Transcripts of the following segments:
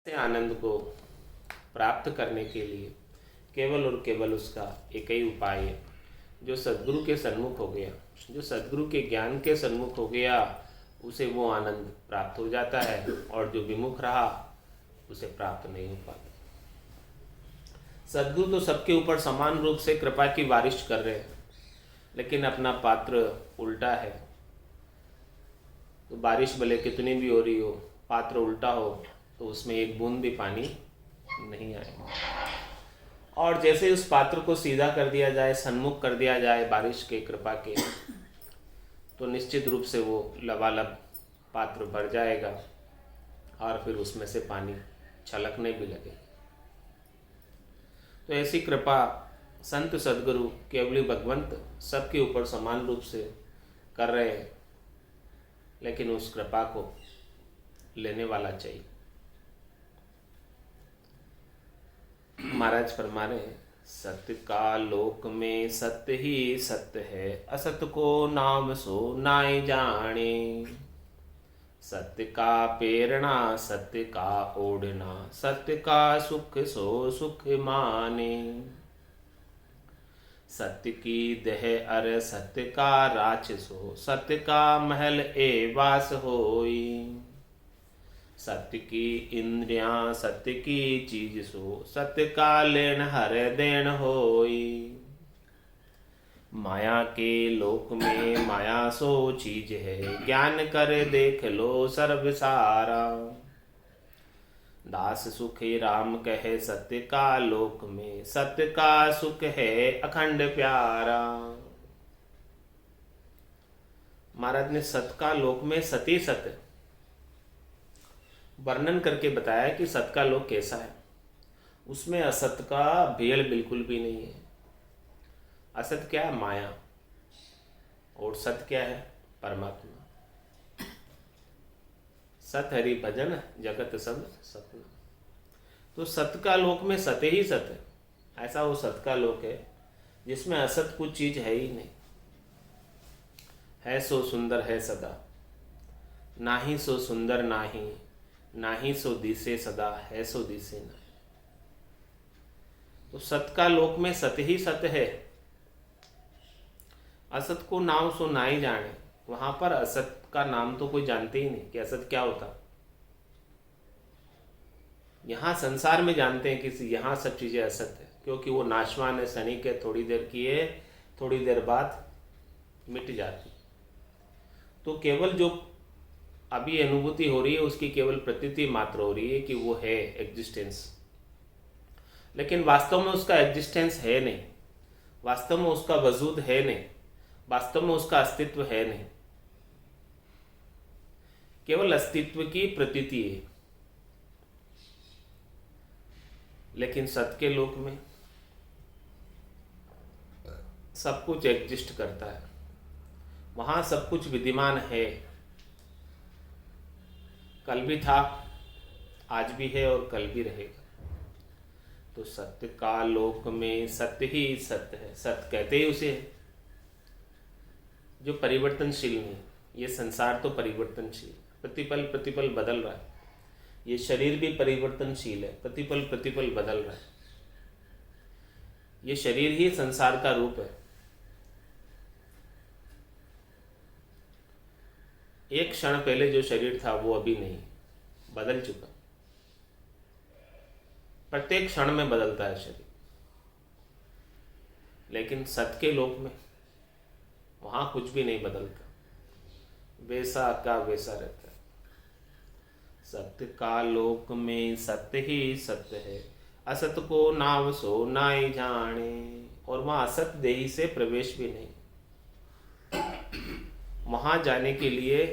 से आनंद को प्राप्त करने के लिए केवल और केवल उसका एक ही उपाय है, जो सद्गुरु के सन्मुख हो गया, जो सद्गुरु के ज्ञान के सन्मुख हो गया, उसे वो आनंद प्राप्त हो जाता है, और जो विमुख रहा उसे प्राप्त नहीं हो पाता। सद्गुरु तो सबके ऊपर समान रूप से कृपा की बारिश कर रहे हैं, लेकिन अपना पात्र उल्टा है। तो बारिश भले कितनी भी हो रही हो, पात्र उल्टा हो तो उसमें एक बूंद भी पानी नहीं आएगा। और जैसे उस पात्र को सीधा कर दिया जाए, सन्मुख कर दिया जाए बारिश के कृपा के, तो निश्चित रूप से वो लबालब पात्र भर जाएगा और फिर उसमें से पानी छलकने भी लगेगा। तो ऐसी कृपा संत सद्गुरु केवली भगवंत सबके ऊपर समान रूप से कर रहे हैं, लेकिन उस कृपा को लेने वाला चाहिए। महाराज फरमा रहे हैं, सत्य का लोक में सत्य ही सत्य है, असत को नाम सो नाय जाने। सत्य का प्रेरणा सत्य का ओढ़ना, सत्य का सुख सो सुख माने। सत्य की देह अर सत्य का राच सो, सत्य का महल ए वास होई। सत्य की इंद्रियां सत्य की चीज सो, सत्य का लेन हर देन होई। माया के लोक में माया सो चीज है, ज्ञान कर देख लो सर्व सारा। दास सुखी राम कहे सत्य का लोक में, सत्य का सुख है अखंड प्यारा। महाराज ने सत्य का लोक में सती सत्य वर्णन करके बताया कि सत्य का लोक कैसा है। उसमें असत्य का भेड़ बिल्कुल भी नहीं है। असत्य क्या है? माया। और सत्य क्या है? परमात्मा। सत हरि भजन जगत सब सत्य। तो सत्य का लोक में सत्य ही सत्य, ऐसा वो सत्य का लोक है जिसमें असत कुछ चीज है ही नहीं। है सो सुंदर है सदा, नाही सो सुंदर नाही, नाही सो दिसे सदा, है सो दिसे नहीं। तो सत्य का लोक में सत्य ही सत्य है। असत को नाम सो ना ही जाने। वहां पर असत का नाम तो कोई जानते ही नहीं कि असत क्या होता। यहां संसार में जानते हैं कि यहां सब चीजें असत है, क्योंकि वो नाशवान है, क्षणिक है, थोड़ी देर की है, थोड़ी देर बाद मिट जाती। तो केवल जो अभी अनुभूति हो रही है उसकी केवल प्रतीति मात्र हो रही है कि वो है एग्जिस्टेंस, लेकिन वास्तव में उसका एग्जिस्टेंस है नहीं, वास्तव में उसका वजूद है नहीं, वास्तव में उसका अस्तित्व है नहीं, केवल अस्तित्व की प्रतीति है। लेकिन सत्य के लोक में सब कुछ एग्जिस्ट करता है, वहां सब कुछ विद्यमान है। कल भी था, आज भी है और कल भी रहेगा। तो सत्य का लोक में सत्य ही सत्य है। सत्य कहते ही उसे है जो परिवर्तनशील नहीं। ये संसार तो परिवर्तनशील, प्रतिपल प्रतिपल बदल रहा है। ये शरीर भी परिवर्तनशील है, प्रतिपल प्रतिपल बदल रहा है। ये शरीर ही संसार का रूप है। एक क्षण पहले जो शरीर था वो अभी नहीं, बदल चुका। प्रत्येक क्षण में बदलता है शरीर। लेकिन सत्य के लोक में वहां कुछ भी नहीं बदलता, वैसा का वैसा रहता है। सत्य का लोक में सत्य ही सत्य है, असत को नाम सो नाई जाने। और वहां असत देही से प्रवेश भी नहीं। वहां जाने के लिए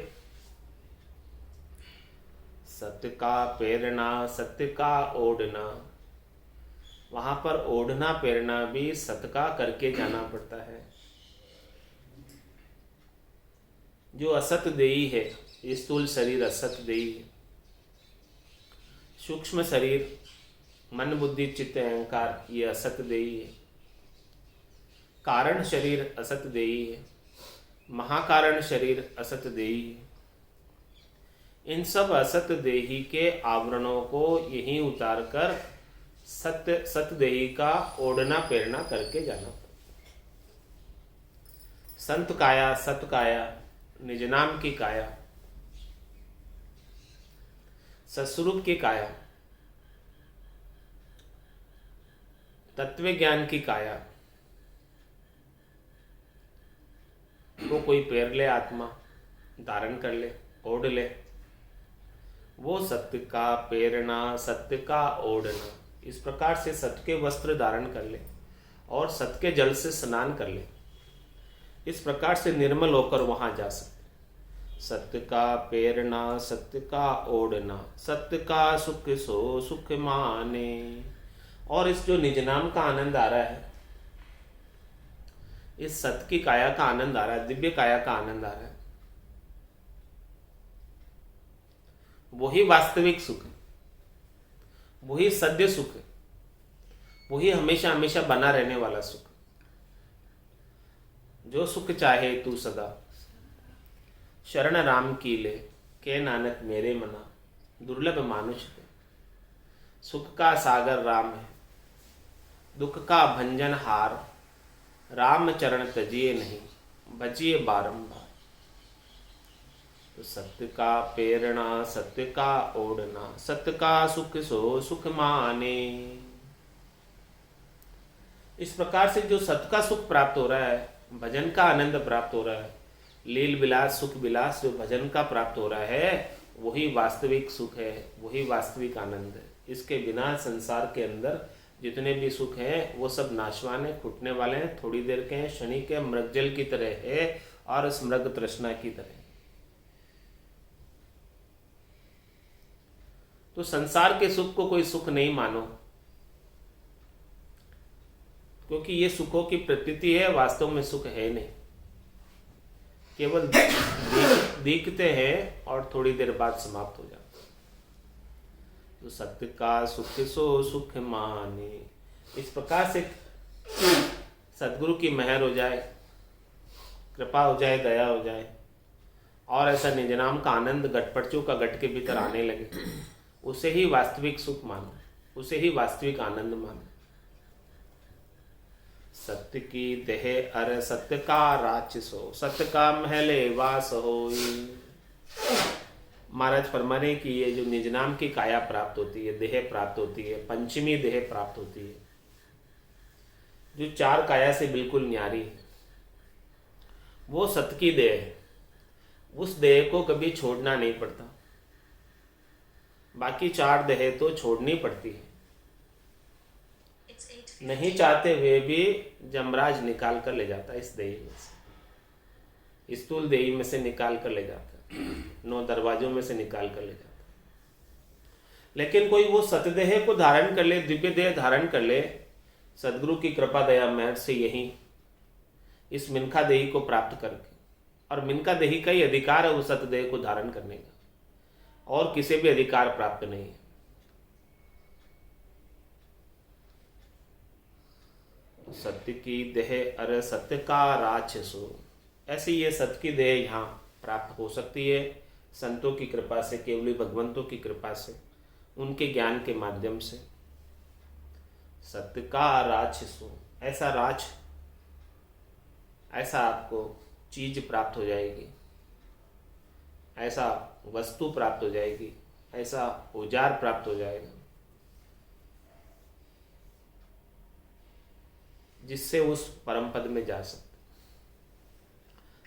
सत्य का प्रेरणा सत्य का ओढ़ना, वहां पर ओढ़ना प्रेरणा भी सत्य का करके जाना पड़ता है। जो असत देही है, ये स्थूल शरीर असत देही है। सूक्ष्म शरीर मन बुद्धि चित्त अहंकार ये असत देही है। कारण शरीर असत देही है। महाकारण शरीर असत देही है। इन सब असत देही के आवरणों को यहीं उतार कर सत्य सतदेही का ओढ़ना प्रेरणा करके जाना पड़ता। संत काया, सत काया, निज नाम की काया, सत्स्वरूप की काया, तत्व ज्ञान की काया को कोई पेर ले, आत्मा धारण कर ले, ओढ़ ले, वो सत्य का पेरना, सत्य का ओढ़ना, इस प्रकार से सत्य के वस्त्र धारण कर ले और सत्य के जल से स्नान कर ले, इस प्रकार से निर्मल होकर वहां जा सकते। सत्य का पेरना, सत्य का ओढ़ना, सत्य का सुख सो सुख माने। और इस जो निज नाम का आनंद आ रहा है, इस सत्य की काया का आनंद आ रहा है, दिव्य काया का आनंद आ रहा है, वही वास्तविक सुख है, वही सद्य सुख है, वही हमेशा हमेशा बना रहने वाला सुख। जो सुख चाहे तू सदा, शरण राम की ले, के नानक मेरे मना, दुर्लभ मानुष के। सुख का सागर राम है, दुख का भंजन हार, राम चरण तजिए नहीं, बजिए बारंबार। तो सत्य का प्रेरणा, सत्य का ओढ़ना, सत्य का सुख सो सुख माने। इस प्रकार से जो सत्य का सुख प्राप्त हो रहा है, भजन का आनंद प्राप्त हो रहा है, लील विलास सुख विलास जो भजन का प्राप्त हो रहा है, वही वास्तविक सुख है, वही वास्तविक आनंद है। इसके बिना संसार के अंदर जितने भी सुख हैं वो सब नाशवान है, फूटने वाले हैं, थोड़ी देर के हैं, क्षणिक के, मृगजल की तरह है और स्मृग तृष्णा की तरह। तो संसार के सुख को कोई सुख नहीं मानो, क्योंकि ये सुखों की प्रतीति है, वास्तव में सुख है नहीं, केवल दिखते हैं और थोड़ी देर बाद समाप्त हो जाते। तो सत्य का सुख सो सुख माने। इस प्रकार से सदगुरु की मेहर हो जाए, कृपा हो जाए, दया हो जाए और ऐसा निज नाम का आनंद घटपटचू का घट के भीतर आने लगे, उसे ही वास्तविक सुख मानो, उसे ही वास्तविक आनंद मानो। सत्य की देह अर सत्य का राक्षसो, सत्य का महले वास होई। महाराज फरमाने की ये जो निज नाम की काया प्राप्त होती है, देह प्राप्त होती है, पंचमी देह प्राप्त होती है, जो चार काया से बिल्कुल न्यारी है, वो सत्य की देह है। उस देह को कभी छोड़ना नहीं पड़ता, बाकी चार देह तो छोड़नी पड़ती है। नहीं चाहते हुए भी जमराज निकाल कर ले जाता है इस देही में से, स्थूल देही में से निकाल कर ले जाता है, 9 दरवाजों में से निकाल कर ले जाता है। लेकिन कोई वो सतदेह को धारण कर ले, दिव्य देह धारण कर ले, सदगुरु की कृपा दया मेहर से यही इस मिनखा देही को प्राप्त करके, और मिनखा देही का ही अधिकार है उस सतदेह को धारण करने का, और किसी भी अधिकार प्राप्त नहीं है। सत्य की देह अरे सत्य का राक्षसो, ऐसी ये सत्य की देह यहाँ प्राप्त हो सकती है संतों की कृपा से, केवली भगवंतों की कृपा से, उनके ज्ञान के माध्यम से। सत्य का राक्षसो, ऐसा राज, ऐसा आपको चीज प्राप्त हो जाएगी, ऐसा वस्तु प्राप्त हो जाएगी, ऐसा औजार प्राप्त हो जाएगा जिससे उस परम पद में जा सकते।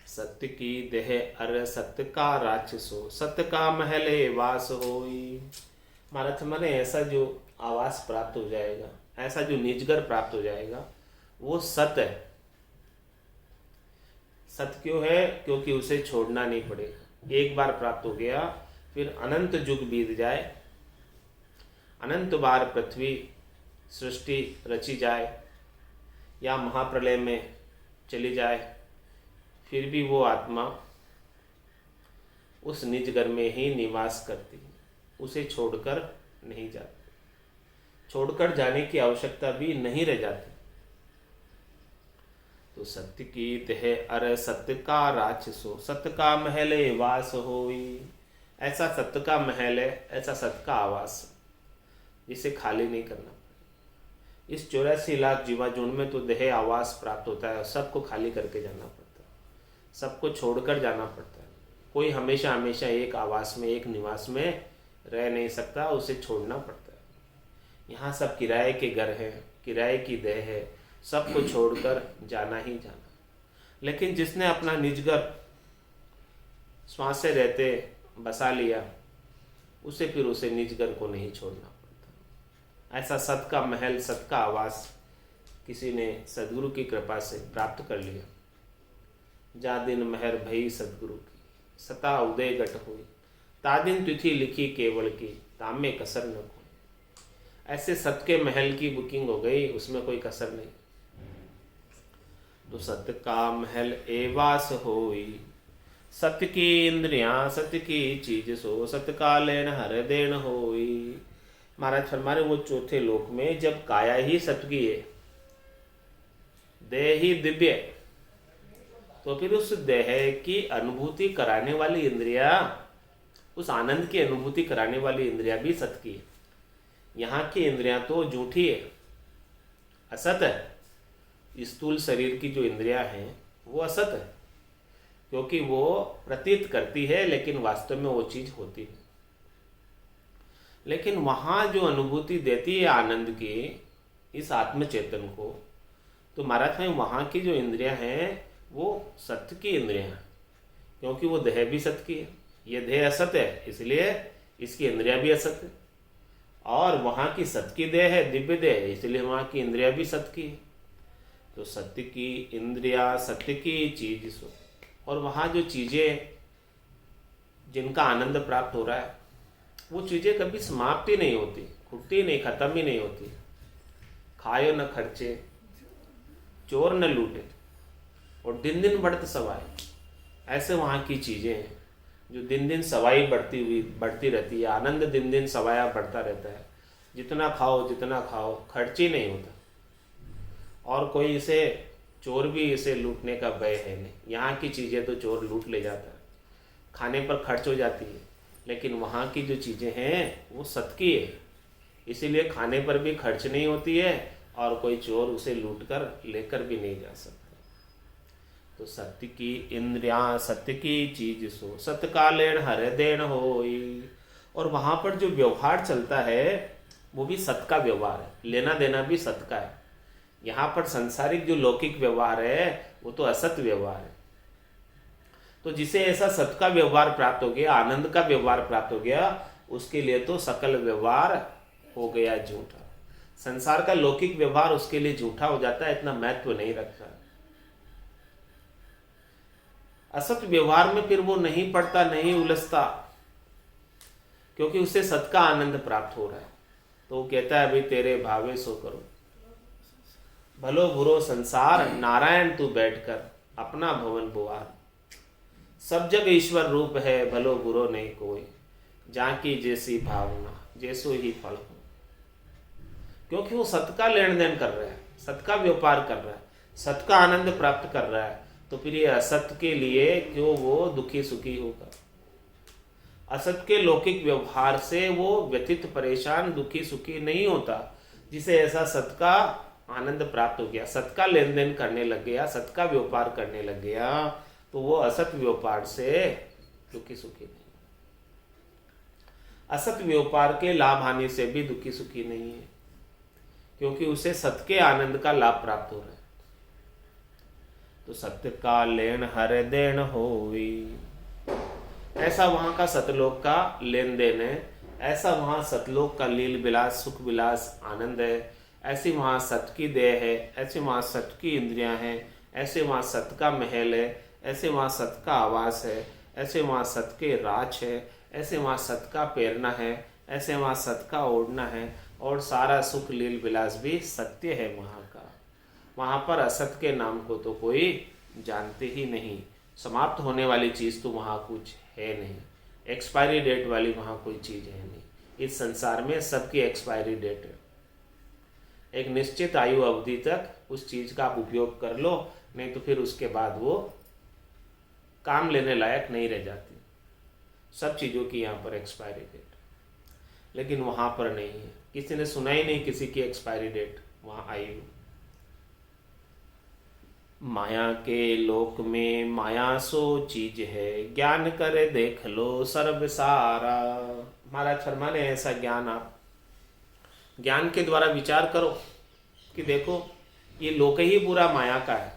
सत्य की देह अर सत्य का राक्षसो, सत्य का महले वास होई। महाराज माने ऐसा जो आवास प्राप्त हो जाएगा, ऐसा जो निजगर प्राप्त हो जाएगा, वो सत्य है। सत्य क्यों है? क्योंकि उसे छोड़ना नहीं पड़ेगा। एक बार प्राप्त हो गया, फिर अनंत युग बीत जाए, अनंत बार पृथ्वी सृष्टि रची जाए या महाप्रलय में चली जाए, फिर भी वो आत्मा उस निजगर में ही निवास करती है, उसे छोड़कर नहीं जाती, छोड़कर जाने की आवश्यकता भी नहीं रह जाती। तो सत्य की देह अर सत्य का राक्षसो, सत्य का महले वास होई। ऐसा सत्य का महल है, ऐसा सत्य का आवास जिसे खाली नहीं करना पड़े। इस 84 लाख जीवाजून में तो देह आवास प्राप्त होता है, सबको खाली करके जाना पड़ता है, सबको छोड़कर जाना पड़ता है। कोई हमेशा हमेशा एक आवास में, एक निवास में रह नहीं सकता, उसे छोड़ना पड़ता है। यहाँ सब किराए के घर हैं, किराए की देह है, सबको छोड़कर जाना ही जाना। लेकिन जिसने अपना निज घर श्वास से रहते बसा लिया, उसे फिर उसे निज घर को नहीं छोड़ना पड़ता। ऐसा सत का महल, सत का आवास किसी ने सदगुरु की कृपा से प्राप्त कर लिया। जा दिन महर भई सदगुरु की, सता उदय गट हुई, तादिन तिथि लिखी केवल की, तामे कसर न कोई। ऐसे सत के महल की बुकिंग हो गई, उसमें कोई कसर नहीं। तो सत्य का महल एवास होई, सत्य की इंद्रियां सत्य की चीज सो, सत्य का लेन हर देन होई। महाराज फरमा रहे वो चौथे लोक में जब काया ही सत्य की है, देह ही दिव्य, तो फिर उस देह की अनुभूति कराने वाली इंद्रिया, उस आनंद की अनुभूति कराने वाली इंद्रिया भी सत्य की है। यहाँ की इंद्रियां तो झूठी है, असत है। स्थूल शरीर की जो इंद्रियां हैं वो असत है, क्योंकि वो प्रतीत करती है लेकिन वास्तव में वो चीज होती नहीं। लेकिन वहाँ जो अनुभूति देती है आनंद की इस आत्म चेतन को, तो महाराज में वहाँ की जो इंद्रियां हैं वो सत्य की इंद्रियां हैं, क्योंकि वो देह भी सत्य की है। ये देह असत है, इसलिए इसकी इंद्रियां भी असत है। और वहाँ की सत्य की देह है, दिव्य देह है, इसलिए वहाँ की इंद्रियां भी सत्य की है। तो सत्य की इंद्रिया सत्य की चीज सो, और वहाँ जो चीजें जिनका आनंद प्राप्त हो रहा है वो चीजें कभी समाप्त ही नहीं होती, खुटती नहीं, खत्म ही नहीं होती। खायो न खर्चे, चोर न लूटे, और दिन दिन बढ़त सवाई। ऐसे वहाँ की चीजें हैं जो दिन दिन सवाई बढ़ती रहती है। आनंद दिन दिन सवाया बढ़ता रहता है। जितना खाओ खर्च ही नहीं होता। और कोई इसे चोर भी इसे लूटने का भय है नहीं। यहाँ की चीज़ें तो चोर लूट ले जाता है, खाने पर खर्च हो जाती है, लेकिन वहाँ की जो चीज़ें हैं वो सत्य की है, इसीलिए खाने पर भी खर्च नहीं होती है और कोई चोर उसे लूट कर लेकर भी नहीं जा सकता। तो सत्य की इंद्रियां सत्य की चीज सो, सत्य का लेन हर देन होई। और वहाँ पर जो व्यवहार चलता है वो भी सत्य का व्यवहार है, लेना देना भी सत्य का है। यहाँ पर संसारिक जो लौकिक व्यवहार है वो तो असत्य व्यवहार है। तो जिसे ऐसा सत्य का व्यवहार प्राप्त हो गया, आनंद का व्यवहार प्राप्त हो गया, उसके लिए तो सकल व्यवहार हो गया झूठा। संसार का लौकिक व्यवहार उसके लिए झूठा हो जाता है, इतना महत्व नहीं रखता। असत व्यवहार में फिर वो नहीं पड़ता, नहीं उलझता, क्योंकि उसे सत का आनंद प्राप्त हो रहा है। तो वो कहता है, भाई तेरे भावे सो करो, भलो बुरो संसार नारायण तू बैठकर अपना भवन बुआर। सब जग ईश्वर रूप है, भलो बुरो नहीं कोई, जाकी जैसी भावना जैसो ही फल हो। क्योंकि वो सत का लेन देन कर रहा है, सत का व्यापार कर रहा है, सत का आनंद प्राप्त कर रहा है, तो फिर ये असत के लिए क्यों वो दुखी सुखी होगा। असत के लौकिक व्यवहार से वो व्यथित परेशान दुखी सुखी नहीं होता। जिसे ऐसा सत का आनंद प्राप्त हो गया, सत का लेन देन करने लग गया, सत का व्यापार करने लग गया, तो वो असत व्यापार से दुखी सुखी नहीं। असत व्यापार के लाभ हानि से भी दुखी सुखी नहीं है, क्योंकि उसे सत के आनंद का लाभ प्राप्त हो रहा है। तो सत्य का लेन हर देन होई, ऐसा वहां का सतलोक का लेन देन है, ऐसा वहां सतलोक का लील विलास सुख विलास आनंद है। ऐसी वहां सत की देह है, ऐसे वहां सत की इंद्रियां हैं, ऐसे वहां सत का महल है, ऐसे वहां सत का आवास है, ऐसे वहां सत के राज है, ऐसे वहां सत का पैरना है, ऐसे वहां सत का ओढ़ना है, और सारा सुख लील विलास भी सत्य है वहां का। वहां पर असत के नाम को तो कोई जानते ही नहीं। समाप्त होने वाली चीज तो वहां कुछ है नहीं, एक्सपायरी डेट वाली वहां कोई चीज है नहीं। इस संसार में सबकी एक्सपायरी डेट है। एक निश्चित आयु अवधि तक उस चीज का आप उपयोग कर लो, नहीं तो फिर उसके बाद वो काम लेने लायक नहीं रह जाती। सब चीज़ों की यहाँ पर एक्सपायरी डेट, लेकिन वहाँ पर नहीं है। किसी ने सुना ही नहीं किसी की एक्सपायरी डेट वहाँ आई हो। माया के लोक में माया सो चीज है, ज्ञान करे देख लो सर्व सारा। महाराज फरमाने ऐसा ज्ञान आप ज्ञान के द्वारा विचार करो कि देखो ये लोक ही पूरा माया का है,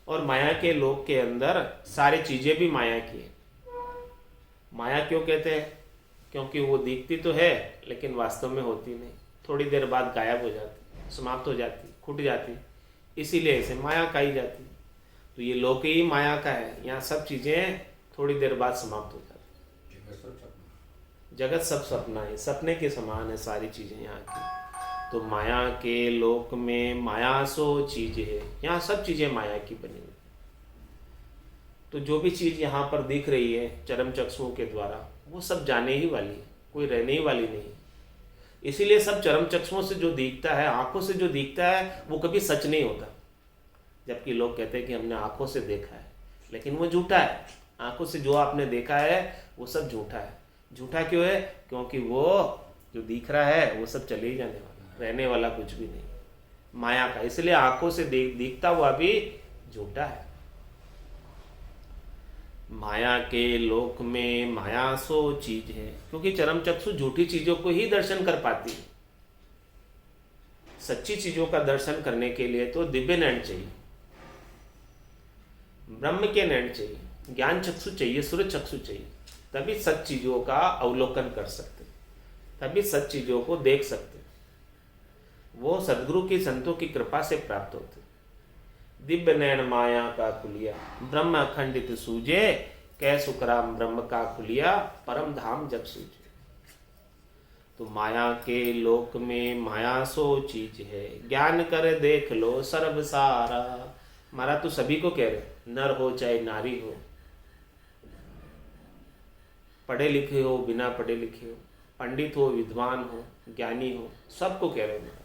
और माया के लोक के अंदर सारी चीजें भी माया की है। माया क्यों कहते हैं? क्योंकि वो दिखती तो है लेकिन वास्तव में होती नहीं, थोड़ी देर बाद गायब हो जाती, समाप्त हो जाती, खुट जाती, इसीलिए इसे माया कही जाती। तो ये लोक ही माया का है, यहाँ सब चीजें थोड़ी देर बाद समाप्त हो जाती। जगत सब सपना है, सपने के समान है सारी चीजें यहाँ की। तो माया के लोक में माया सो चीज है, यहाँ सब चीजें माया की बनी हुई। तो जो भी चीज यहाँ पर दिख रही है चरम चक्षुओं के द्वारा, वो सब जाने ही वाली है, कोई रहने ही वाली नहीं। इसीलिए सब चरम चक्षुओं से जो दिखता है, आंखों से जो दिखता है, वो कभी सच नहीं होता। जबकि लोग कहते हैं कि हमने आंखों से देखा है, लेकिन वो झूठा है। आंखों से जो आपने देखा है वो सब झूठा है। झूठा क्यों है? क्योंकि वो जो दिख रहा है वो सब चले ही जाने वाला, रहने वाला कुछ भी नहीं, माया का। इसलिए आंखों से दिखता हुआ भी झूठा है। माया के लोक में माया सो चीज है, क्योंकि चरम चक्षु झूठी चीजों को ही दर्शन कर पाती है। सच्ची चीजों का दर्शन करने के लिए तो दिव्य नैन चाहिए, ब्रह्म के नैन चाहिए, ज्ञान चक्षु चाहिए, सूर्य चक्षु चाहिए, तभी सच चीजों का अवलोकन कर सकते, तभी सच चीजों को देख सकते। वो सदगुरु की संतों की कृपा से प्राप्त होते। दिव्य नैन माया का खुलिया, ब्रह्म अखंडित सूझे, कै सुखराम ब्रह्म का खुलिया, परम धाम जग सूझे। तो माया के लोक में माया सो चीज है, ज्ञान कर देख लो सर्व सारा। मारा तो सभी को कह रहे, नर हो चाहे नारी हो, पढ़े लिखे हो बिना पढ़े लिखे हो, पंडित हो विद्वान हो ज्ञानी हो, सबको कह रहे हैं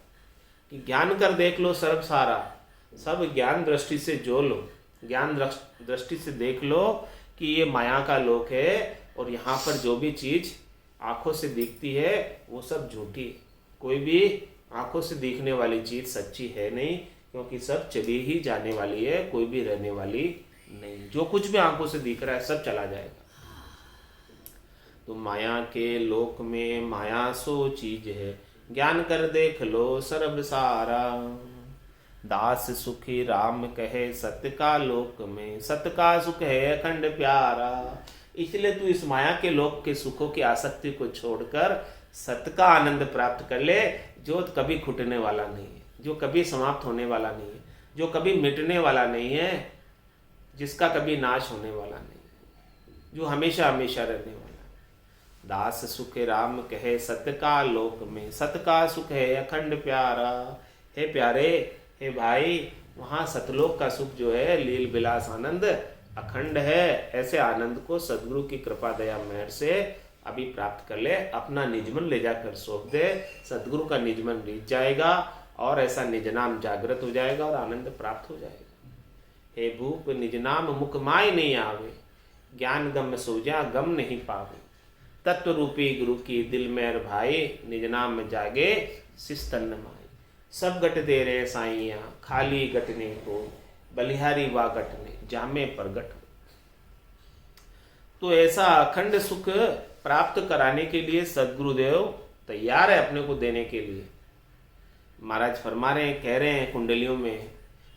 कि ज्ञान कर देख लो सर्व सारा। सब ज्ञान दृष्टि से जो लो, ज्ञान दृष्टि से देख लो कि ये माया का लोक है, और यहाँ पर जो भी चीज आंखों से दिखती है वो सब झूठी है। कोई भी आंखों से दिखने वाली चीज सच्ची है नहीं, क्योंकि सब चली ही जाने वाली है, कोई भी रहने वाली नहीं। जो कुछ भी आंखों से दिख रहा है सब चला जाएगा। तो माया के लोक में माया सो चीज है, ज्ञान कर देख लो सर्व सारा। दास सुखी राम कहे सत्य का लोक में, सत्य का सुख है अखंड प्यारा। इसलिए तू इस माया के लोक के सुखों की आसक्ति को छोड़कर सत्य का आनंद प्राप्त कर ले, जो कभी खुटने वाला नहीं है, जो कभी समाप्त होने वाला नहीं है, जो कभी मिटने वाला नहीं है, जिसका कभी नाश होने वाला नहीं है, जो हमेशा हमेशा रहने वाला है। दास सुख राम कहे सत्य का लोक में, सत्य का सुख है अखंड प्यारा। हे प्यारे, हे भाई, वहाँ सतलोक का सुख जो है, लील विलास आनंद अखंड है। ऐसे आनंद को सदगुरु की कृपा दया मेहर से अभी प्राप्त कर ले, अपना निजमन ले जाकर सौंप दे, सदगुरु का निजमन रीत जाएगा और ऐसा निज नाम जागृत हो जाएगा और आनंद प्राप्त हो जाएगा। हे भूप निज नाम मुख माय नहीं आवे, ज्ञान गम सोजा गम नहीं पावे। तत्व रूपी गुरु की दिल मेर भाई, निज नाम में जागे सिस्तन माई। सब गट दे रहे साइया, खाली गटने को, बलिहारी वा गटने जामे पर गट। तो ऐसा अखंड सुख प्राप्त कराने के लिए सदगुरुदेव तैयार है अपने को देने के लिए। महाराज फरमा रहे हैं, कह रहे हैं कुंडलियों में,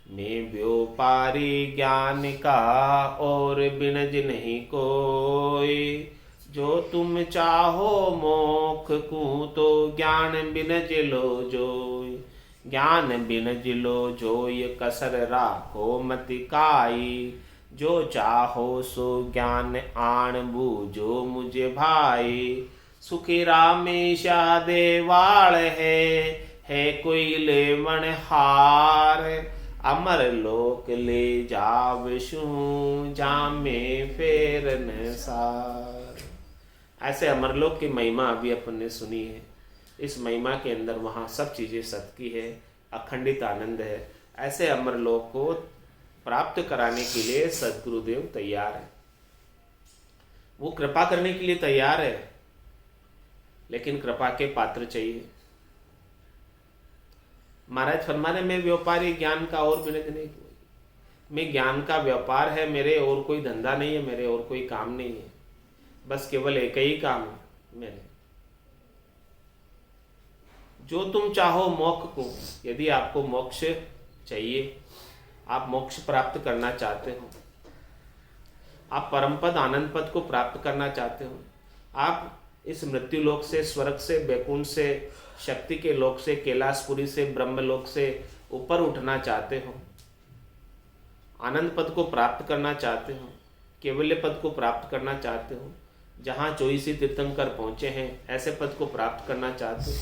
मैं व्योपारी ज्ञान का और बिनज नहीं कोई। जो तुम चाहो मोख को तो ज्ञान बिनज लो जोय। ज्ञान बिनज लो जोय कसर राखो मति काई। जो चाहो सो ज्ञान आन बूझो मुझे भाई। सुखी रामेशा देवाल है कोई लेवन हार। अमर लोक ले जावशु जामे फेर न सार। ऐसे अमरलोक की महिमा अभी अपन ने सुनी है। इस महिमा के अंदर वहाँ सब चीज़ें सत्य की है, अखंडित आनंद है। ऐसे अमरलोक को प्राप्त कराने के लिए सदगुरुदेव तैयार है। वो कृपा करने के लिए तैयार है, लेकिन कृपा के पात्र चाहिए। महाराज फरमाने में व्यापारी ज्ञान का और विनय नहीं कोई, मैं ज्ञान का व्यापार है, मेरे और कोई धंधा नहीं है, मेरे और कोई काम नहीं है, बस केवल एक ही काम है मेरे। जो तुम चाहो मोक्ष को, यदि आपको मोक्ष चाहिए, आप मोक्ष प्राप्त करना चाहते हो, आप परम पद आनंद पद को प्राप्त करना चाहते हो, आप इस मृत्यु लोक से, स्वर्ग से, बैकुंठ से, शक्ति के लोक से, कैलाशपुरी से, ब्रह्म लोक से ऊपर उठना चाहते हो, आनंद पद को प्राप्त करना चाहते हो, केवल्य पद को प्राप्त करना चाहते हो, जहाँ 24 तीर्थंकर पहुँचे हैं ऐसे पद को प्राप्त करना चाहते हो।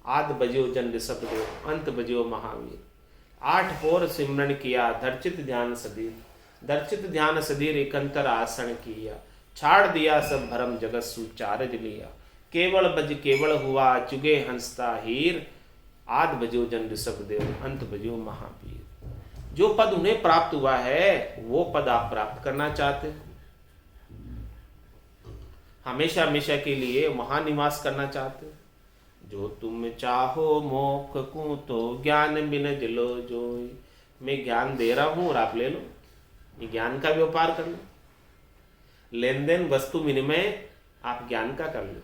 आद बजियो जन ऋषभ देव, अंत बजियो महावीर, 8 पोर सिमरन किया, धर्चित ध्यान सदीर, दर्चित ध्यान सदीर एकंतर आसन किया, छाड़ दिया सब भरम जगत सुचारज लिया, केवल बज केवल हुआ चुगे हंसता हीर, आद बजियो जन ऋषभ देव, अंत बजियो महावीर। जो पद उन्हें प्राप्त हुआ है वो पद आप प्राप्त करना चाहते हो, हमेशा हमेशा के लिए वहां निवास करना चाहते हो। जो तुम चाहो मोक्ष को तो ज्ञान बिनज लो जोई, मैं ज्ञान दे रहा हूं और आप ले लो, ये ज्ञान का व्यापार कर लो, लेन देन वस्तु विनिमय आप ज्ञान का कर लो।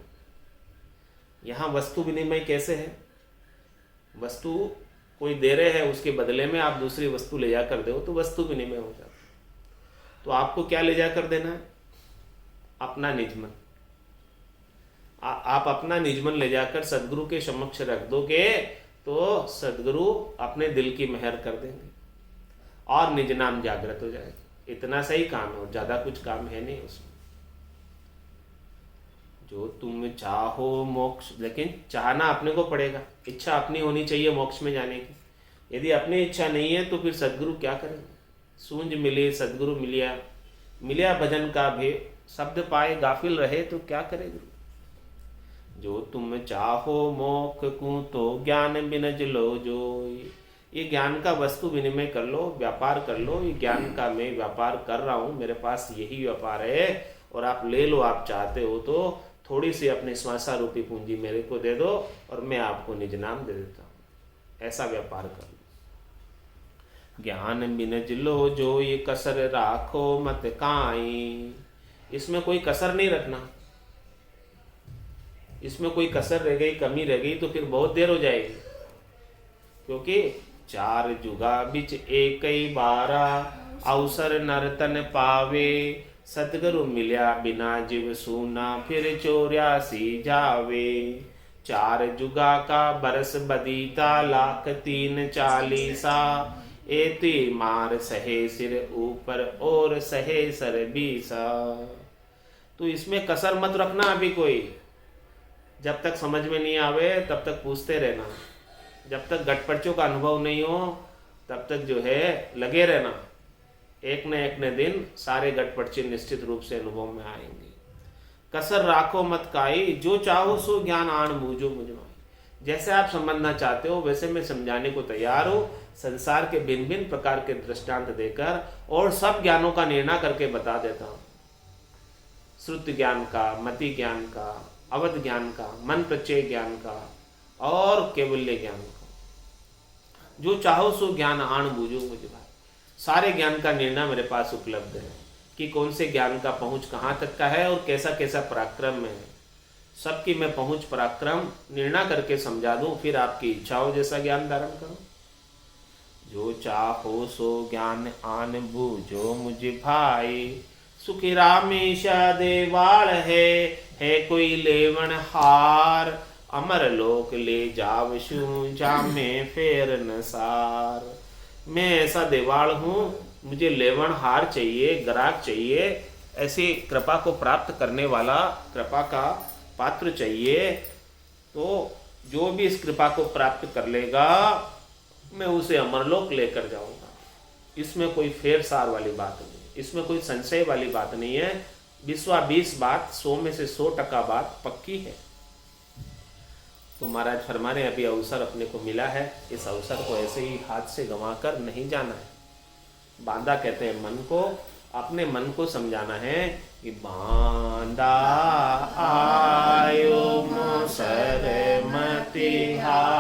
यहां वस्तु विनिमय कैसे है? वस्तु कोई दे रहे हैं, उसके बदले में आप दूसरी वस्तु ले जाकर दो तो वस्तु विनिमय हो जाता है। तो आपको क्या ले जाकर देना है? अपना निजमन। आप अपना निजमन ले जाकर सदगुरु के समक्ष रख दोगे तो सदगुरु अपने दिल की मेहर कर देंगे और निज नाम जागृत हो जाएगा। इतना सही काम है और ज्यादा कुछ काम है नहीं उसमें। जो तुम चाहो मोक्ष, लेकिन चाहना अपने को पड़ेगा, इच्छा अपनी होनी चाहिए मोक्ष में जाने की। यदि अपनी इच्छा नहीं है तो फिर सदगुरु क्या करेंगे? सूंझ मिले सदगुरु मिलिया, मिलिया भजन का भे, शब्द पाए गाफिल रहे तो क्या करे गुरु। जो तुम चाहो मोक्ष को तो ज्ञान बिनज लो जोई, ये ज्ञान का वस्तु विनिमय कर लो, व्यापार कर लो। ये ज्ञान का मैं व्यापार कर रहा हूँ, मेरे पास यही व्यापार है और आप ले लो। आप चाहते हो तो थोड़ी सी अपने श्वासा रूपी पूंजी मेरे को दे दो और मैं आपको निज नाम दे देता हूँ। ऐसा व्यापार कर लो। ज्ञान बिनज लो जो ये कसर राखो मत काई, इसमें कोई कसर नहीं रखना। इसमें कोई कसर रह गई, कमी रह गई तो फिर बहुत देर हो जाएगी, क्योंकि 4 जुगा बिच एक ही बारा, अवसर नर्तन पावे, सतगुरु मिल्या बिना जीव सूना, फिर 84 जावे। 4 जुगा का बरस बदीता, लाख 340, एती मार सहे सिर ऊपर और सहे सर बीसा। तो इसमें कसर मत रखना। अभी कोई जब तक समझ में नहीं आवे तब तक पूछते रहना, जब तक गटपर्चों का अनुभव नहीं हो तब तक जो है लगे रहना। एक न दिन सारे गटपर्चे निश्चित रूप से अनुभव में आएंगे। कसर राखो मत काई, जो चाहो सो ज्ञान आन बूझो मुझमाई। जैसे आप समझना चाहते हो वैसे मैं समझाने को तैयार हूँ, संसार के भिन्न भिन्न प्रकार के दृष्टांत देकर और सब ज्ञानों का निर्णय करके बता देता हूँ। श्रुति ज्ञान का, मति ज्ञान का, अवध ज्ञान का, मन प्रत्यय ज्ञान का और केवल्य ज्ञान का। जो चाहो सो ज्ञान आन बूझो मुझ भाई। सारे ज्ञान का निर्णय मेरे पास उपलब्ध है कि कौन से ज्ञान का पहुंच कहाँ तक का है और कैसा कैसा पराक्रम में है। सबकी मैं पहुंच पराक्रम निर्णय करके समझा दूं, फिर आपकी इच्छाओं जैसा ज्ञान धारण करो। जो चाहो सो ज्ञान आन बूझो मुझ भाई, सुखी रामेशा देवाल है कोई लेवन हार, अमर लोक ले जावशु जामे फेर नसार। मैं ऐसा देवाल हूँ, मुझे लेवन हार चाहिए, ग्राहक चाहिए, ऐसी कृपा को प्राप्त करने वाला कृपा का पात्र चाहिए। तो जो भी इस कृपा को प्राप्त कर लेगा मैं उसे अमरलोक लेकर जाऊंगा। इसमें कोई फेर सार वाली बात नहीं, इसमें कोई संशय वाली बात नहीं है। 20 बात 100 में से 100% बात पक्की है। तो महाराज फरमाने अभी अवसर अपने को मिला है, इस अवसर को ऐसे ही हाथ से गंवाकर नहीं जाना है। बांधा कहते हैं मन को, अपने मन को समझाना है कि बांधा आयो सरमति हार